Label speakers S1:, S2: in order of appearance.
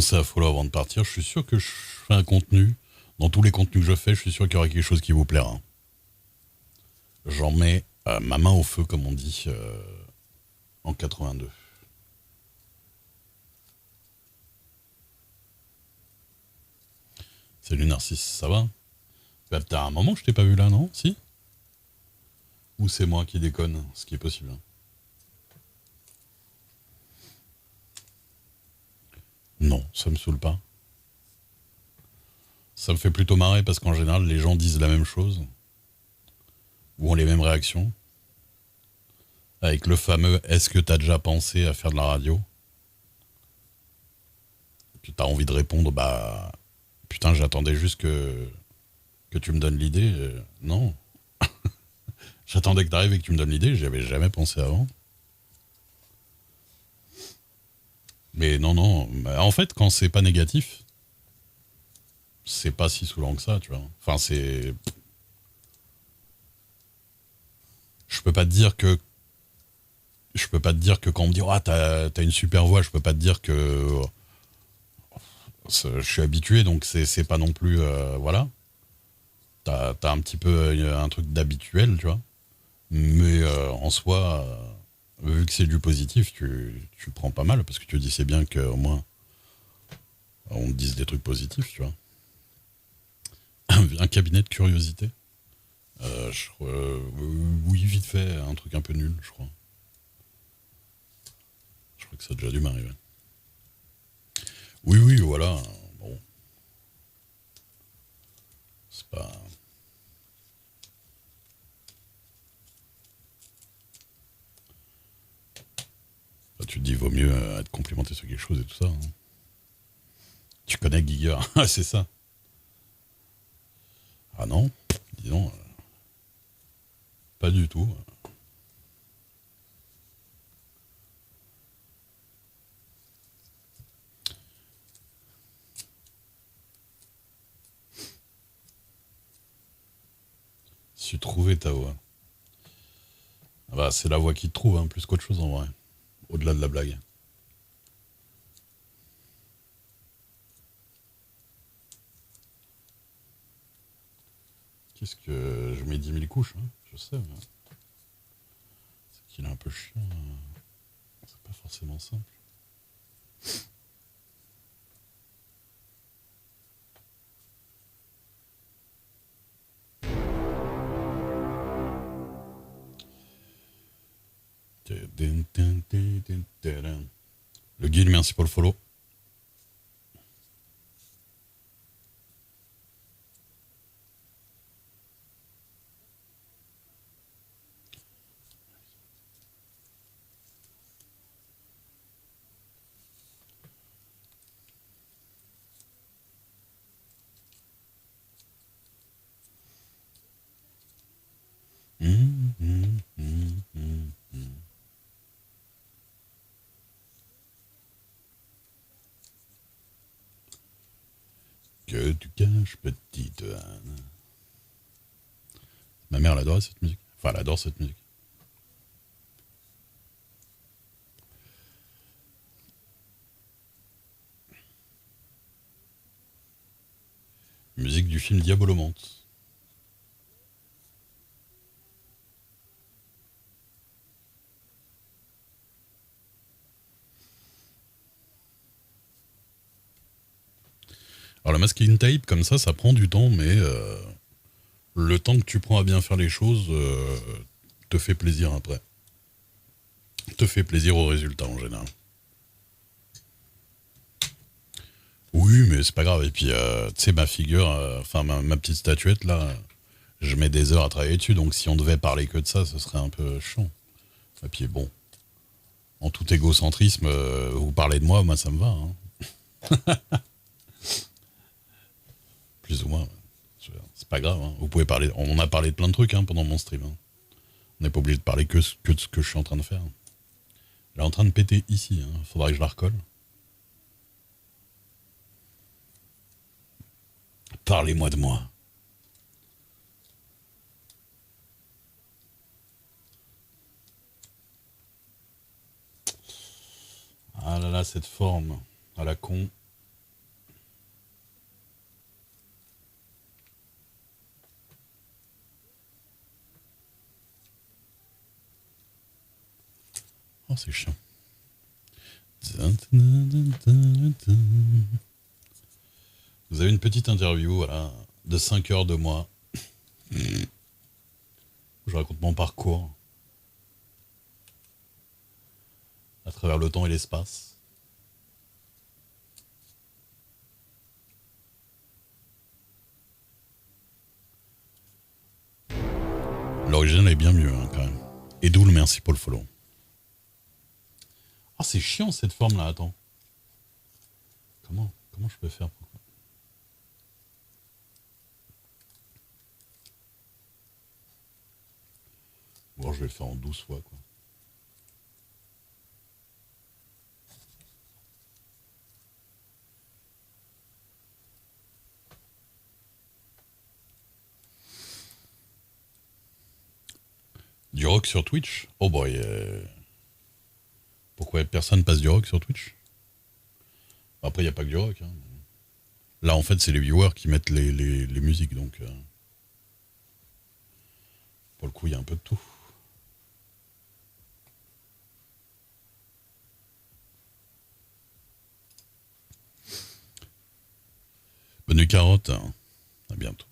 S1: pensé à follow avant de partir. Je suis sûr que je fais un contenu. Dans tous les contenus que je fais, je suis sûr qu'il y aura quelque chose qui vous plaira. J'en mets ma main au feu, comme on dit, en 82. Salut Narcisse, ça va? Bah, t'as un moment que je t'ai pas vu là, non? Si? Ou c'est moi qui déconne, ce qui est possible. Non, ça me saoule pas. Ça me fait plutôt marrer parce qu'en général, les gens disent la même chose, ou ont les mêmes réactions. Avec le fameux est-ce que t'as déjà pensé à faire de la radio? Puis t'as envie de répondre bah putain, j'attendais juste que tu me donnes l'idée. Non. J'attendais que t'arrives et que tu me donnes l'idée, j'y avais jamais pensé avant. Mais non, non. Bah, en fait, quand c'est pas négatif, c'est pas si saoulant que ça, tu vois. Enfin, c'est. Je peux pas te dire que. Je peux pas te dire que quand on me dit ah t'as une super voix, je peux pas te dire que je suis habitué, donc c'est pas non plus voilà. T'as un petit peu un truc d'habituel, tu vois. Mais en soi, vu que c'est du positif, tu prends pas mal parce que tu dis c'est bien qu'au moins on te dise des trucs positifs, tu vois. Un cabinet de curiosité. Oui, vite fait, un truc un peu nul, je crois. Je crois que ça a déjà dû m'arriver. Oui, oui, voilà. Bon, c'est pas. Bah, tu te dis, vaut mieux être complimenté sur quelque chose et tout ça. Hein. Tu connais Giger. Ah, c'est ça. Ah non, dis donc, pas du tout. Si tu trouvais ta voix. Ah bah, c'est la voix qui te trouve, hein, plus qu'autre chose en vrai. Au-delà de la blague. Qu'est-ce que. Je mets 10 000 couches, hein, je sais. Mais c'est qu'il est un peu chiant. C'est pas forcément simple. Le guide, merci pour le follow. Que tu caches, petite Anne. Ma mère, elle adore cette musique. Enfin, elle adore cette musique. Musique du film Diabolomante. Alors, la masculine tape, comme ça prend du temps, mais le temps que tu prends à bien faire les choses te fait plaisir après. Te fait plaisir au résultat en général. Oui, mais c'est pas grave. Et puis, tu sais, ma figure, enfin, ma petite statuette, là, je mets des heures à travailler dessus, donc si on devait parler que de ça, ce serait un peu chiant. Et puis, bon, en tout égocentrisme, vous parlez de moi, moi, ça me va. Hein. Plus ou moins. C'est pas grave. Hein. Vous pouvez parler. On a parlé de plein de trucs hein, pendant mon stream. Hein. On n'est pas obligé de parler que de ce que je suis en train de faire. Elle est en train de péter ici. Hein. Faudra que je la recolle. Parlez-moi de moi. Ah là là, cette forme à la con. c'est chiant. Vous avez une petite interview, voilà, de 5 heures de moi. Je raconte mon parcours à travers le temps et l'espace. L'original est bien mieux, hein, quand même. Et d'où le merci pour le follow. Ah, c'est chiant cette forme là, attends. Comment je peux faire pour... Bon, je vais le faire en 12 fois, quoi. Du rock sur Twitch? Oh boy. Pourquoi personne passe du rock sur Twitch? Après, il n'y a pas que du rock. Hein. Là, en fait, c'est les viewers qui mettent les musiques, donc... pour le coup, il y a un peu de tout. Bonne nuit, carotte. À bientôt.